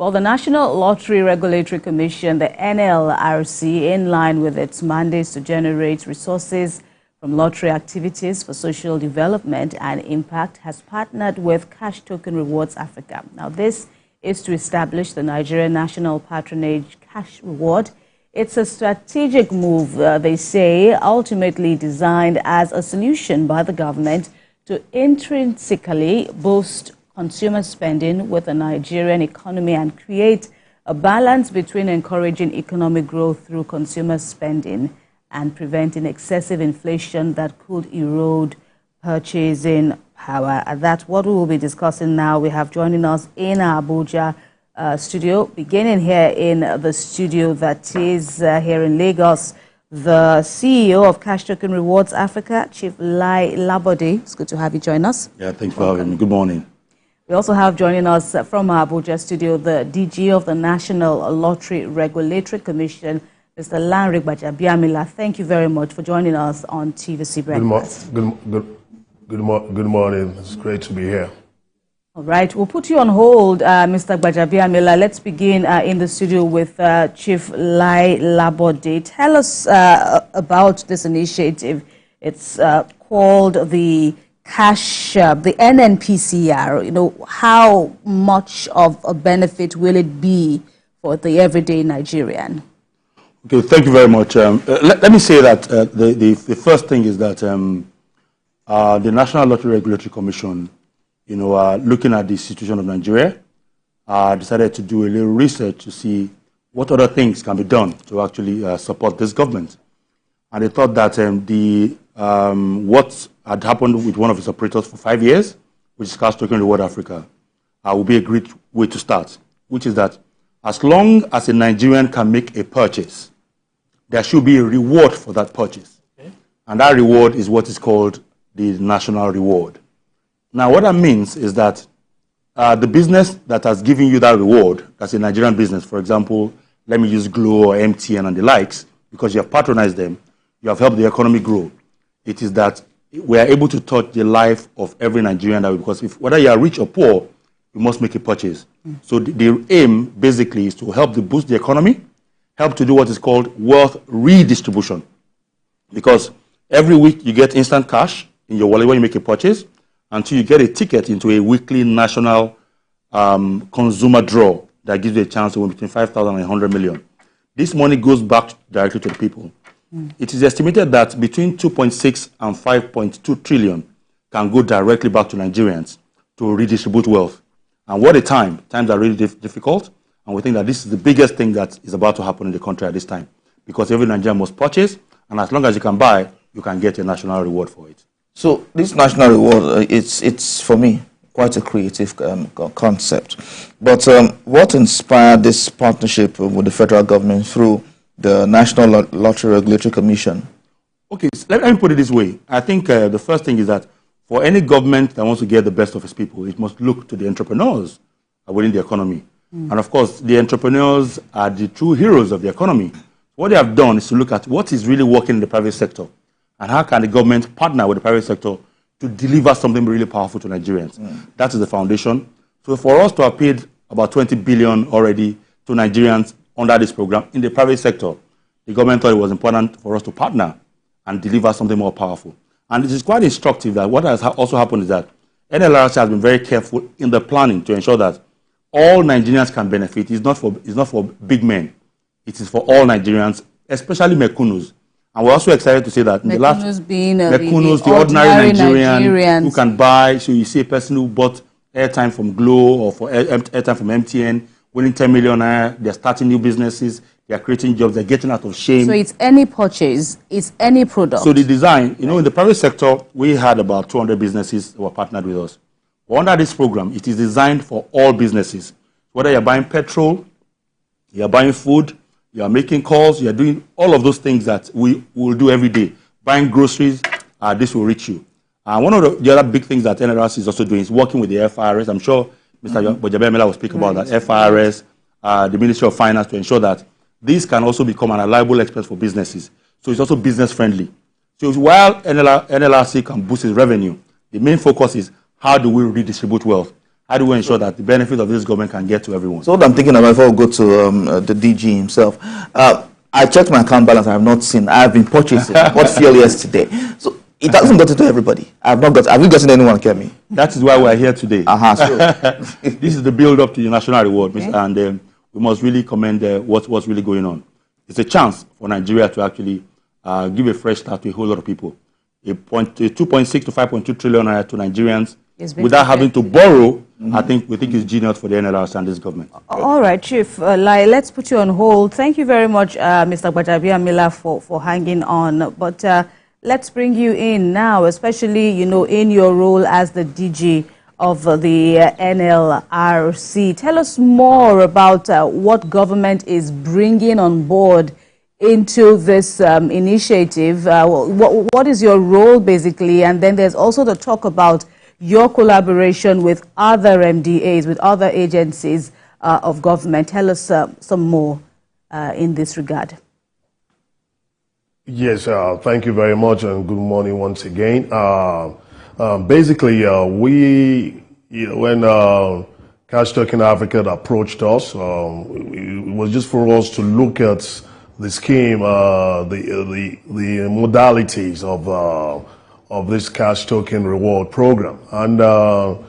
Well, the National Lottery Regulatory Commission, the NLRC, in line with its mandates to generate resources from lottery activities for social development and impact, has partnered with CashToken Rewards Africa. Now, this is to establish the Nigerian National Patronage Cash Reward. It's a strategic move, they say, ultimately designed as a solution by the government to intrinsically boost consumer spending with the Nigerian economy and create a balance between encouraging economic growth through consumer spending and preventing excessive inflation that could erode purchasing power. And that's what we will be discussing now. We have joining us in our Abuja studio, beginning here in the studio that is here in Lagos, the CEO of CashToken Rewards Africa, Chief Lai Labode. It's good to have you join us. Yeah, thanks for having me. Good morning. We also have joining us from our Abuja studio, the DG of the National Lottery Regulatory Commission, Mr. Lanre Gbajabiamila. Thank you very much for joining us on TVC Breakfast. Good morning. It's great to be here. All right, we'll put you on hold, Mr. Gbajabiamila. Let's begin in the studio with Chief Lai Labode. Tell us about this initiative. It's called the the NNPCR. You know, how much of a benefit will it be for the everyday Nigerian? Okay, thank you very much. Let me say that the first thing is that the National Lottery Regulatory Commission, looking at the situation of Nigeria, decided to do a little research to see what other things can be done to actually support this government. And they thought that what had happened with one of its operators for 5 years, which is CashToken Rewards Africa, will be a great way to start, which is that as long as a Nigerian can make a purchase, there should be a reward for that purchase. Okay. And that reward is what is called the national reward. Now, what that means is that the business that has given you that reward, that's a Nigerian business, for example, let me use Glo or MTN and the likes, because you have patronized them, you have helped the economy grow. It is that we are able to touch the life of every Nigerian, because whether you are rich or poor, you must make a purchase. So the aim basically is to help to boost the economy, help to do what is called wealth redistribution. Because every week you get instant cash in your wallet when you make a purchase, until you get a ticket into a weekly national consumer draw that gives you a chance to win between 5,000 and 100 million. This money goes back directly to the people. It is estimated that between 2.6 and 5.2 trillion can go directly back to Nigerians to redistribute wealth. And what a time. Times are really difficult. And we think that this is the biggest thing that is about to happen in the country at this time. Because every Nigerian must purchase. And as long as you can buy, you can get a national reward for it. So this national reward, it's for me, quite a creative concept. But what inspired this partnership with the federal government through the National Lottery Regulatory Commission? Okay, so let me put it this way. I think the first thing is that for any government that wants to get the best of its people, it must look to the entrepreneurs within the economy. And of course, the entrepreneurs are the true heroes of the economy. What they have done is to look at what is really working in the private sector and how can the government partner with the private sector to deliver something really powerful to Nigerians. That is the foundation. So for us to have paid about 20 billion already to Nigerians under this program in the private sector, the government thought it was important for us to partner and deliver something more powerful. And it is quite instructive that what has also happened is that NLRC has been very careful in the planning to ensure that all Nigerians can benefit. It's not for big men. It is for all Nigerians, especially Mekunus. And we're also excited to say that in the last being Mekunus, the ordinary Nigerian who can buy. So you see a person who bought airtime from Glo or for airtime from MTN, winning 10 million, they're starting new businesses, they're creating jobs, they're getting out of shame. So it's any purchase, it's any product. So the design, in the private sector, we had about 200 businesses that were partnered with us. But under this program, it is designed for all businesses. Whether you're buying petrol, you're buying food, you're making calls, you're doing all of those things that we will do every day. Buying groceries, this will reach you. One of the other big things that NLRC is also doing is working with the FRS. I'm sure Mr. Gbajabiamila will speak about that. FRS, the Ministry of Finance, to ensure that these can also become an reliable expense for businesses. So it's also business friendly. So while NLRC can boost its revenue, the main focus is how do we redistribute wealth? How do we ensure that the benefit of this government can get to everyone? So what I'm thinking about before we go to the DG himself, I checked my account balance. I have not seen. I have been purchasing. Bought fuel yesterday. So it hasn't gotten to everybody. Have you gotten anyone, Kemi? That is why we are here today. So. This is the build-up to the national reward, okay. And we must really commend what's really going on. It's a chance for Nigeria to actually give a fresh start to a whole lot of people. A 2.6 to 5.2 trillion naira to Nigerians without having to borrow. We think it's genius for the NLRC and this government. All right, Chief Lai, let's put you on hold. Thank you very much, Mr. Gbajabiamila, for hanging on. But let's bring you in now, especially, you know, in your role as the DG of the NLRC. Tell us more about what government is bringing on board into this initiative. What is your role, basically? And then there's also the talk about your collaboration with other MDAs, with other agencies of government. Tell us some more in this regard. Yes, thank you very much, and good morning once again. Basically, when CashToken Africa approached us, it was just for us to look at the scheme, the modalities of this CashToken Reward Program, and the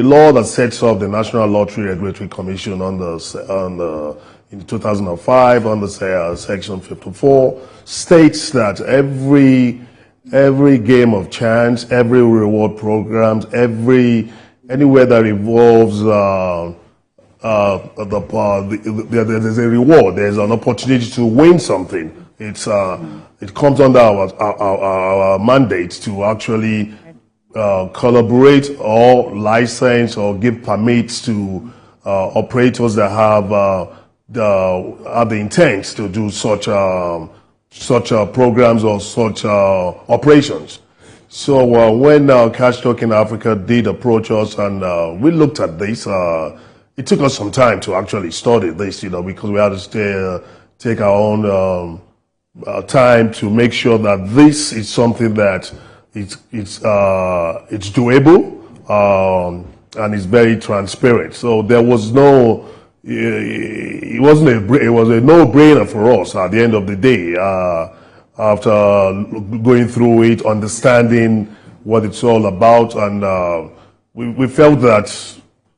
law that sets up the National Lottery Regulatory Commission in 2005 under Section 54 states that every game of chance, every reward programs, anywhere that involves there's a reward, there's an opportunity to win something. It comes under our mandate to actually collaborate or license or give permits to operators that have the intent to do such programs or such operations. So when CashToken Africa did approach us and we looked at this, it took us some time to actually study this, because we had to take our own time to make sure that this is something that it's doable and it's very transparent. So there was no, it was a no-brainer for us at the end of the day. After going through it, understanding what it's all about, and we felt that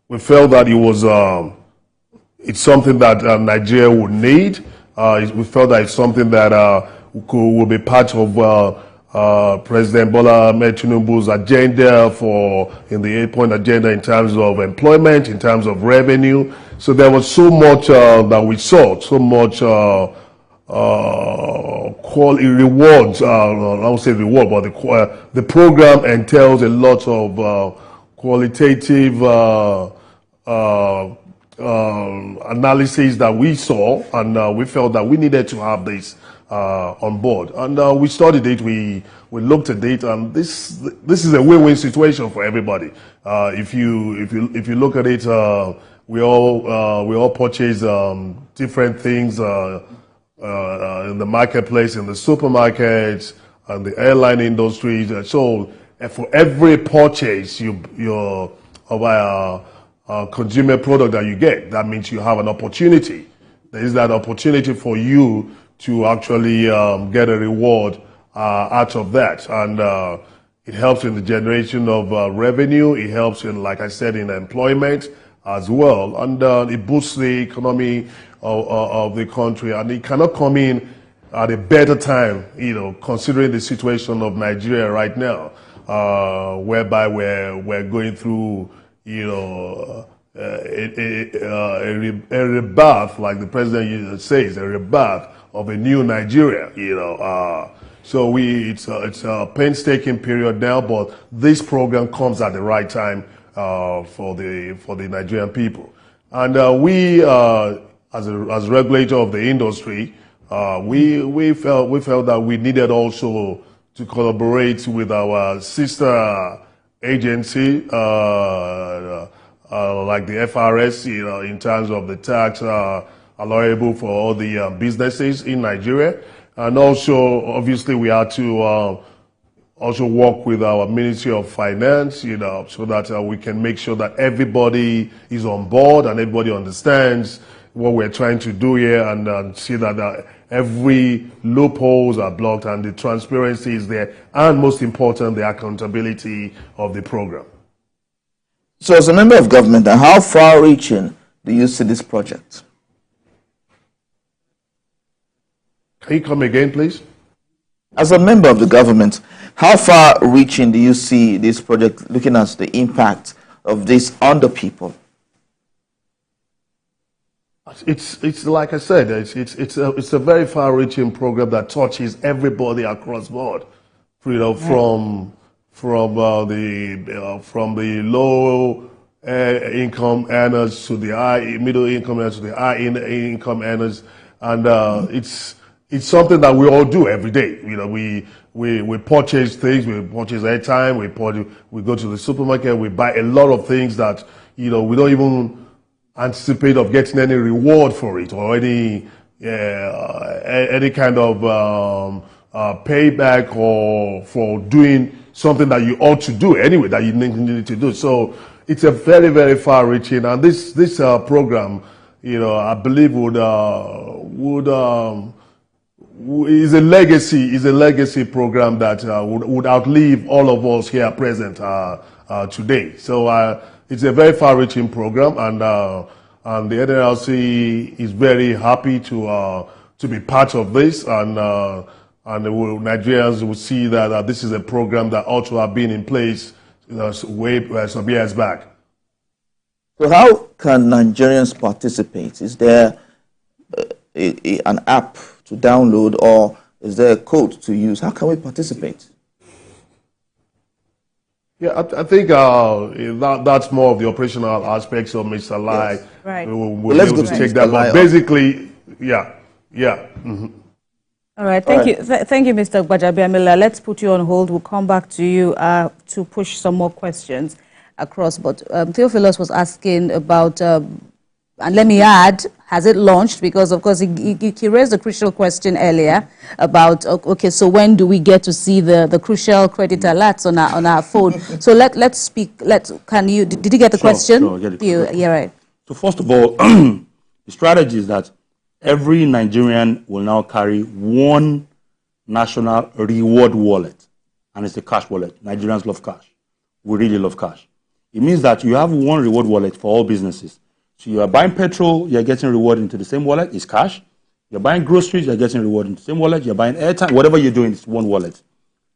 it was it's something that Nigeria would need. We felt that it's something that will be part of President Bola Ahmed Tinubu's agenda in the 8-point agenda in terms of employment, in terms of revenue. So there was so much that we saw, so much quality rewards. I won't say reward, but the program entails a lot of qualitative analysis that we saw, and we felt that we needed to have this on board. And we studied it, we looked at it, and this is a win-win situation for everybody. If you look at it, we all purchase different things in the marketplace, in the supermarkets, and the airline industry. So for every purchase of a consumer product that you get, that means you have an opportunity. There is that opportunity for you to actually get a reward out of that. And it helps in the generation of revenue. It helps in, like I said, in employment as well. And it boosts the economy of the country. And it cannot come in at a better time, considering the situation of Nigeria right now, whereby we're going through, a rebirth, like the president says, a rebirth of a new Nigeria, So it's a painstaking period now, but this program comes at the right time for the Nigerian people. And we, as regulator of the industry, we felt that we needed also to collaborate with our sister agency, like the FRS, in terms of the tax allowable for all the businesses in Nigeria. And also, obviously, we had to also work with our Ministry of Finance, you know, so that we can make sure that everybody is on board and everybody understands what we're trying to do here, and see that every loopholes are blocked and the transparency is there, and most important, the accountability of the program. So as a member of government, how far-reaching do you see this project? Can you come again, please? As a member of the government, how far-reaching do you see this project, looking at the impact of this on the people? It's like I said, it's a very far-reaching program that touches everybody across board, you know, from the low income earners to the high middle income earners to the high income earners, and it's something that we all do every day. You know, we purchase things, we purchase airtime, we go to the supermarket, we buy a lot of things that, you know, we don't even anticipate of getting any reward for it, or any kind of payback, or for doing something that you ought to do anyway, that you need to do. So it's a very, very far-reaching, and this program, you know, I believe is a legacy program that would outlive all of us here present today. So it's a very far-reaching program, and the NLRC is very happy to be part of this, and Nigerians will see that this is a program that ought to have been in place, you know, some years back. So how can Nigerians participate? Is there an app to download, or is there a code to use? How can we participate? Yeah, I think that's more of the operational aspects of Mr. Lai. Yes. Right. We'll be able to take that. But basically, yeah. Mm-hmm. All right, thank you. Thank you, Mr. Gbajabiamila. Let's put you on hold. We'll come back to you to push some more questions across. But Theophilus was asking about, and let me add, has it launched? Because, of course, he raised a crucial question earlier about, okay, so when do we get to see the crucial credit alerts on our phone? So let's speak. Did you get the question? Sure, get it. Yeah, right. So first of all, the strategy is that every Nigerian will now carry one national reward wallet, and it's a cash wallet. Nigerians love cash. We really love cash. It means that you have one reward wallet for all businesses. So you are buying petrol, you're getting reward into the same wallet, it's cash. You're buying groceries, you're getting reward into the same wallet. You're buying airtime, whatever you're doing, it's one wallet.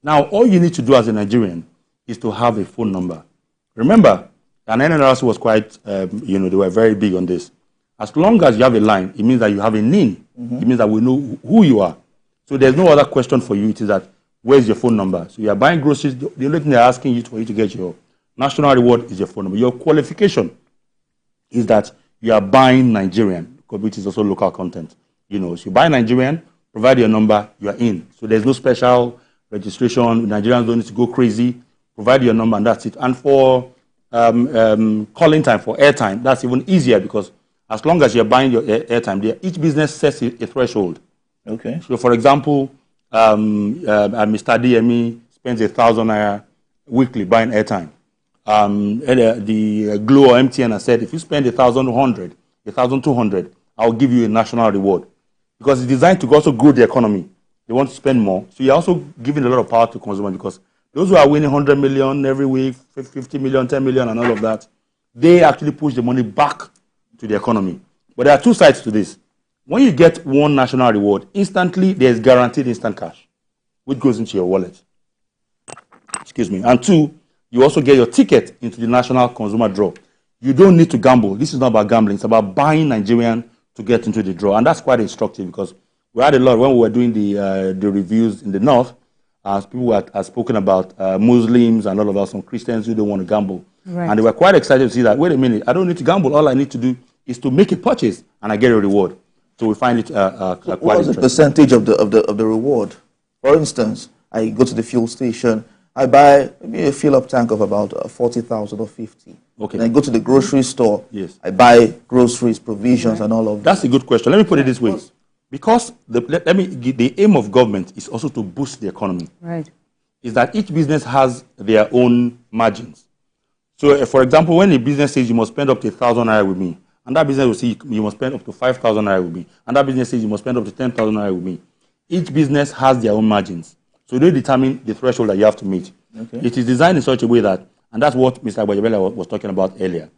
Now, all you need to do as a Nigerian is to have a phone number. Remember, and NNRC was quite, they were very big on this. As long as you have a line, it means that you have a NIN. Mm-hmm. It means that we know who you are. So there's no other question for you. It is that, where's your phone number? So you are buying groceries. The only thing they're asking you for you to get your national reward is your phone number. Your qualification is that you are buying Nigerian, which is also local content. You know, so you buy Nigerian, provide your number, you are in. So there's no special registration. Nigerians don't need to go crazy. Provide your number, and that's it. And for calling time, for airtime, that's even easier, because as long as you're buying your airtime, each business sets a threshold. Okay. So, for example, Mr. DME spends 1,000 naira weekly buying airtime. The Glo or MTN has said, if you spend 1,200, I'll give you a national reward, because it's designed to also grow the economy. They want to spend more, so you're also giving a lot of power to consumers, because those who are winning 100 million every week, 50 million, 10 million, and all of that, they actually push the money back to the economy. But there are two sides to this. When you get one national reward, instantly there's guaranteed instant cash, which goes into your wallet. Excuse me. And two, you also get your ticket into the national consumer draw. You don't need to gamble. This is not about gambling. It's about buying Nigerian to get into the draw. And that's quite instructive, because we had a lot when we were doing the reviews in the north. People had spoken about Muslims and all of that, some Christians who don't want to gamble. Right. And they were quite excited to see that, wait a minute, I don't need to gamble. All I need to do is to make a purchase, and I get a reward. So we find it quite interesting. What is the percentage of the reward? For instance, I go to the fuel station, I buy maybe a fill-up tank of about 40,000 or 50. Okay. Then I go to the grocery store. Yes. I buy groceries, provisions, and all of that. That's a good question. Let me put it this way. Because the aim of government is also to boost the economy. Right. is that each business has their own margins. So, for example, when a business says you must spend up to 1,000 naira with me, and that business will say you must spend up to 5,000 naira with me, and that business says you must spend up to 10,000 naira with me, each business has their own margins. So they determine the threshold that you have to meet. Okay. It is designed in such a way that, and that's what Mr. Gbajabiamila was talking about earlier.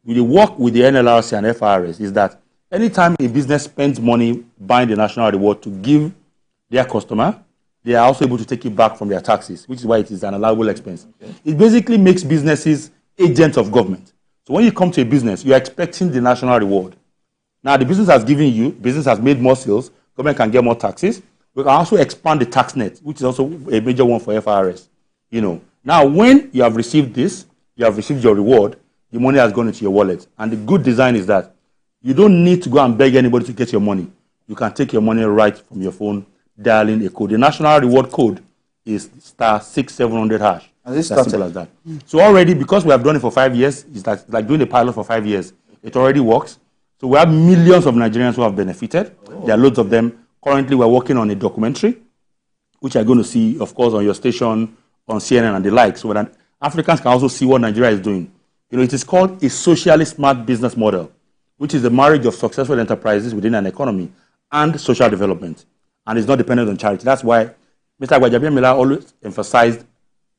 The work with the NLRC and FRS is that anytime a business spends money buying the national reward to give their customer, they are also able to take it back from their taxes, which is why it is an allowable expense. Okay. It basically makes businesses agents of government. So when you come to a business, you are expecting the national reward. Now the business has given you, business has made more sales, government can get more taxes. We can also expand the tax net, which is also a major one for FRS. Now when you have received this, you have received your reward, the money has gone into your wallet. And the good design is that you don't need to go and beg anybody to get your money. You can take your money right from your phone, dialing a code. The national reward code is *6700#. As simple as that. So already, because we have done it for 5 years, it's like doing a pilot for 5 years. It already works. So we have millions of Nigerians who have benefited. Oh. There are loads of them. Currently, we're working on a documentary, which you're going to see, of course, on your station, on CNN and the like, so that Africans can also see what Nigeria is doing. It is called a socially smart business model, which is the marriage of successful enterprises within an economy and social development. And it's not dependent on charity. That's why Mr. Gbajabiamila always emphasized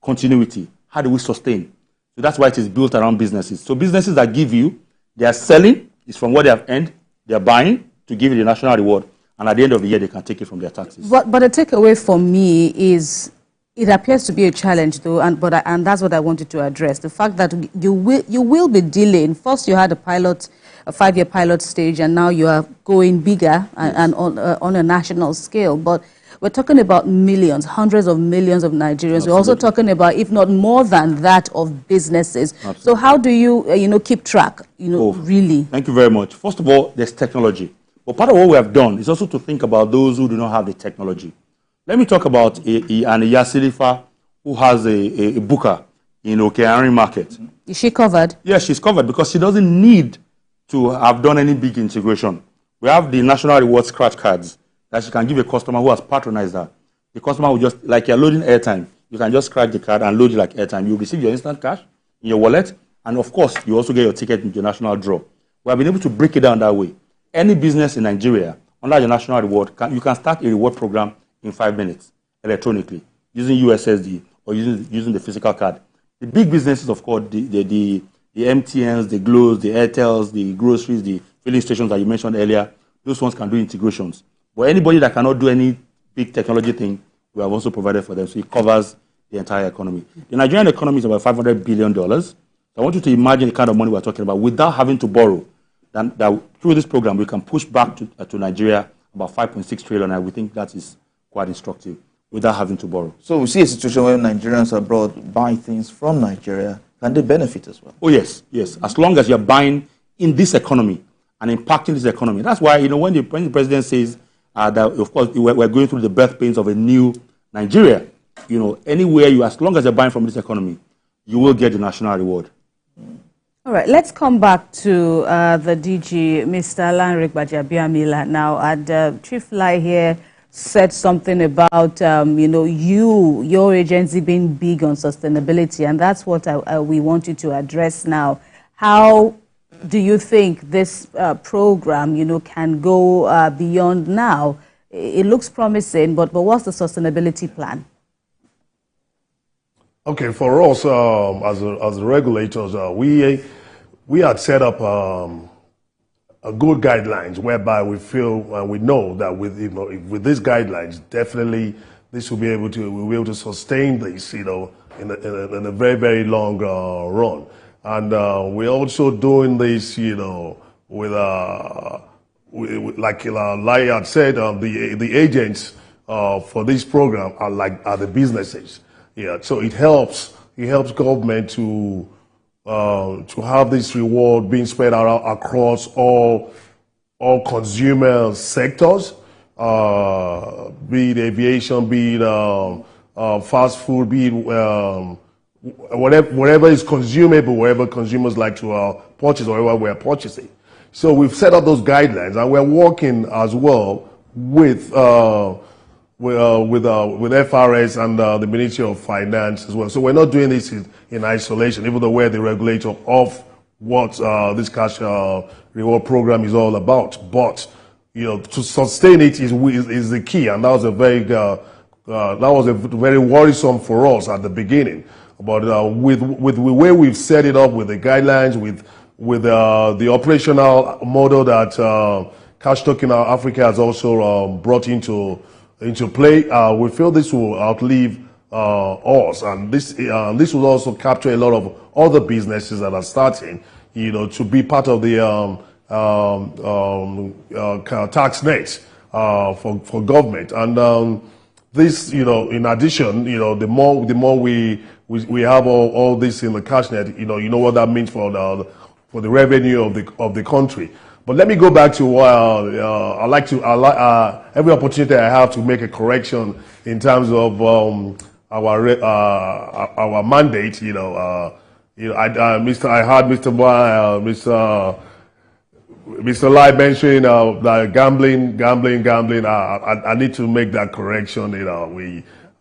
continuity. How do we sustain? So that's why it is built around businesses. So businesses that give you, they are selling, it's from what they have earned, they are buying to give you the national reward. And at the end of the year, they can take it from their taxes. But the takeaway for me is, it appears to be a challenge, though, and that's what I wanted to address. The fact that you will be dealing. First, you had a 5-year pilot stage, and now you are going bigger and on a national scale. But we're talking about millions, hundreds of millions of Nigerians. Absolutely. We're also talking about, if not more than that, of businesses. Absolutely. So how do you, keep track, really? Thank you very much. First of all, there's technology. But part of what we have done is also to think about those who do not have the technology. Let me talk about an Iyasilifa who has a booker in Okeari Market. Is she covered? Yes, she's covered because she doesn't need to have done any big integration. We have the National Reward scratch cards that she can give a customer who has patronized her. The customer will just, like you're loading airtime, you can just scratch the card and load it like airtime. You receive your instant cash in your wallet, and of course, you also get your ticket into your national draw. We have been able to break it down that way. Any business in Nigeria, under the national reward, you can start a reward program in 5 minutes electronically using USSD or using the physical card. The big businesses, of course, the MTNs, the Glos, the Airtels, the groceries, the filling stations that you mentioned earlier, those ones can do integrations. But anybody that cannot do any big technology thing, we have also provided for them. So it covers the entire economy. The Nigerian economy is about $500 billion. So I want you to imagine the kind of money we're talking about without having to borrow. That through this program, we can push back to Nigeria about 5.6 trillion, and we think that is quite instructive without having to borrow. So we see a situation where Nigerians abroad buy things from Nigeria. Can they benefit as well? Oh, yes, yes. As long as you're buying in this economy and impacting this economy. That's why, when the president says that, of course, we're going through the birth pains of a new Nigeria, anywhere as long as you're buying from this economy, you will get the national reward. All right, let's come back to the DG, Mr. Lanre Gbajabiamila. Now, Chief Lai here said something about, your agency being big on sustainability, and that's what we want you to address now. How do you think this program, can go beyond now? It looks promising, but what's the sustainability plan? Okay, for us as regulators, we had set up a good guidelines whereby we feel and we know that with these guidelines, definitely we'll be able to sustain this in a very, very long run. And we're also doing this with like Lai had said, the agents for this program are the businesses. Yeah, so it helps government to have this reward being spread out across all consumer sectors, be it aviation, be it fast food, be it whatever is consumable, wherever consumers like to purchase, or wherever we're purchasing. So we've set up those guidelines, and we're working as well with FRS and the Ministry of Finance as well. So we're not doing this in isolation, even though we're the regulator of what this cash reward program is all about. But to sustain it is the key, and that was a very worrisome for us at the beginning. But with the way we've set it up, with the guidelines, with the operational model that CashToken Africa has also brought into play, we feel this will outlive us, and this will also capture a lot of other businesses that are starting, to be part of the tax net for government. And this, in addition, the more we have all this in the cash net, you know what that means for the revenue of the country. But let me go back to every opportunity I have to make a correction in terms of our mandate. I heard Mr. Lai mentioning gambling. I need to make that correction.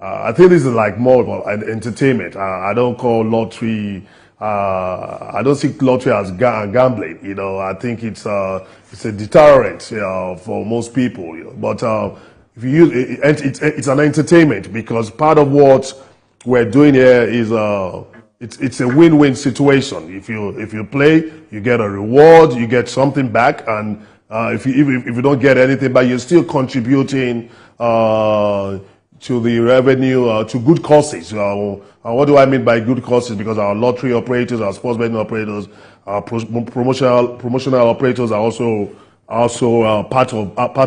I think this is like more of an entertainment. I don't call lottery. I don't see lottery as gambling. I think it's a deterrent for most people. But if you use it's an entertainment, because part of what we're doing here is it's a win-win situation. If you play, you get a reward, you get something back, and if you don't get anything back, you're still contributing to the revenue, to good causes. What do I mean by good causes? Because our lottery operators, our sports betting operators, our promotional operators are also part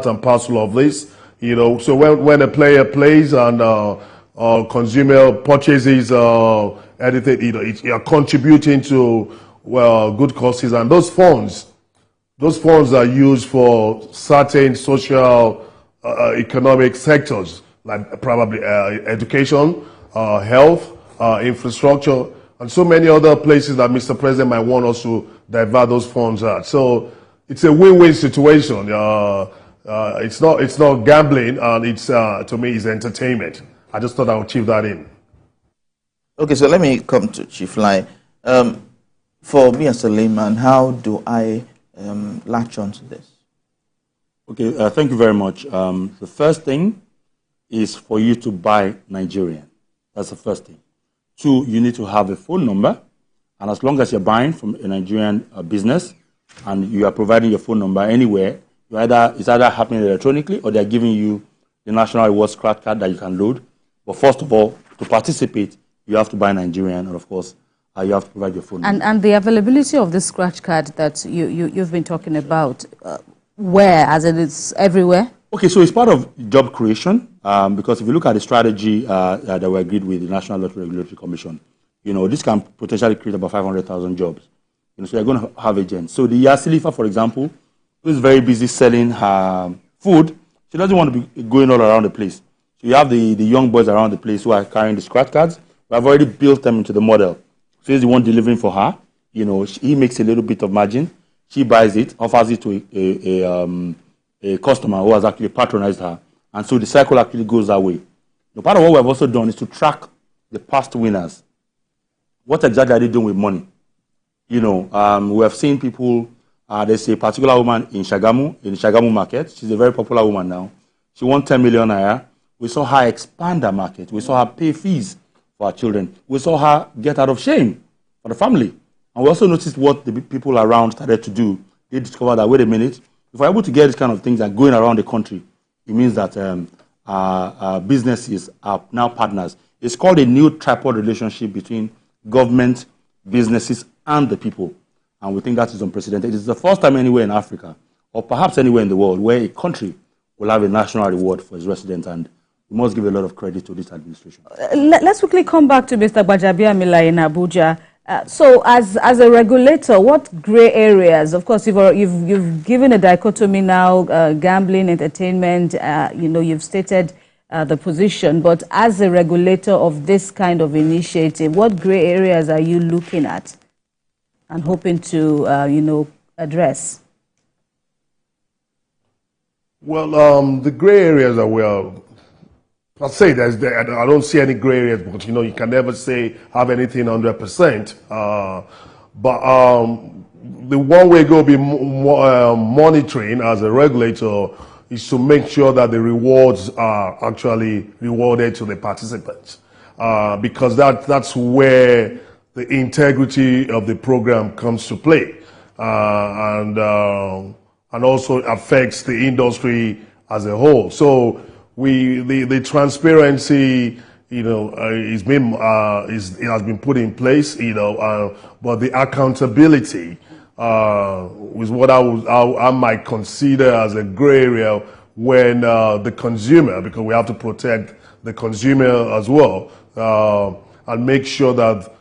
and parcel of this. So when a player plays and consumer purchases anything, you're contributing to good causes, and those funds are used for certain social economic sectors, like probably education, health, infrastructure, and so many other places that Mr. President might want us to divert those funds at. So it's a win-win situation. It's not gambling, and it's to me it's entertainment. I just thought I would chip that in. Okay, so let me come to Chief Lai. For me as a layman, how do I latch on to this? Okay, thank you very much. The first thing is for you to buy Nigerian. That's the first thing. 2, you need to have a phone number, and as long as you're buying from a Nigerian business and you are providing your phone number anywhere, it's either happening electronically or they're giving you the National Rewards scratch card that you can load. But first of all, to participate, you have to buy Nigerian, and of course, you have to provide your phone number. And the availability of the scratch card that you've been talking about, where, as it is everywhere? Okay, so it's part of job creation, because if you look at the strategy that we agreed with the National Lottery Regulatory Commission, this can potentially create about 500,000 jobs. So you're going to have agents. So the Yasilifa, for example, who is very busy selling her food, she doesn't want to be going all around the place. So you have the young boys around the place who are carrying the scratch cards. We have already built them into the model. So he's the one delivering for her. He makes a little bit of margin. She buys it, offers it to a customer who has actually patronized her. And so the cycle actually goes that way. Part of what we've also done is to track the past winners. What exactly are they doing with money? We have seen people, there's a particular woman in Shagamu market. She's a very popular woman now. She won 10 million naira. We saw her expand her market. We saw her pay fees for her children. We saw her get out of shame for the family. And we also noticed what the people around started to do. They discovered that, wait a minute, if we're able to get these kind of things and going around the country, it means that our businesses are now partners. It's called a new tripod relationship between government, businesses, and the people. And we think that is unprecedented. It's the first time anywhere in Africa, or perhaps anywhere in the world, where a country will have a national reward for its residents, and we must give a lot of credit to this administration. Let's quickly come back to Mr. Gbajabiamila in Abuja. So, as a regulator, what grey areas? Of course, you've given a dichotomy now: gambling, entertainment. You've stated the position. But as a regulator of this kind of initiative, what grey areas are you looking at and hoping to, address? Well, the grey areas that we are per se, I don't see any gray areas, but you can never say have anything 100%. But the one way go be monitoring as a regulator is to make sure that the rewards are actually rewarded to the participants, because that's where the integrity of the program comes to play, and also affects the industry as a whole. So the transparency, it has been put in place, but the accountability is what I might consider as a gray area when the consumer, because we have to protect the consumer as well, and make sure that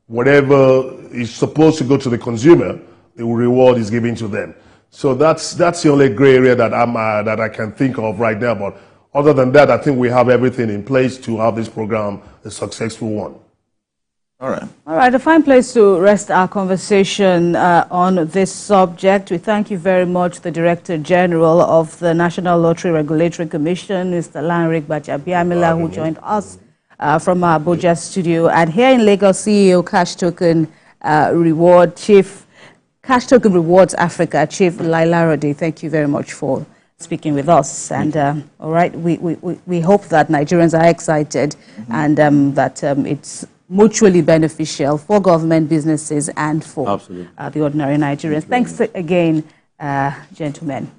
whatever is supposed to go to the consumer, the reward is given to them. So that's the only gray area that I can think of right now. But other than that, I think we have everything in place to have this program a successful one. All right, a fine place to rest our conversation on this subject. We thank you very much, the Director General of the National Lottery Regulatory Commission, Mr. Lanre Gbajabiamila, who joined us from our Abuja studio. And here in Lagos, CEO CashToken CashToken Rewards Africa, Chief Lai Labode. Thank you very much for speaking with us. And all right, we hope that Nigerians are excited and that it's mutually beneficial for government, businesses, and for the ordinary Nigerians. Thanks again, gentlemen.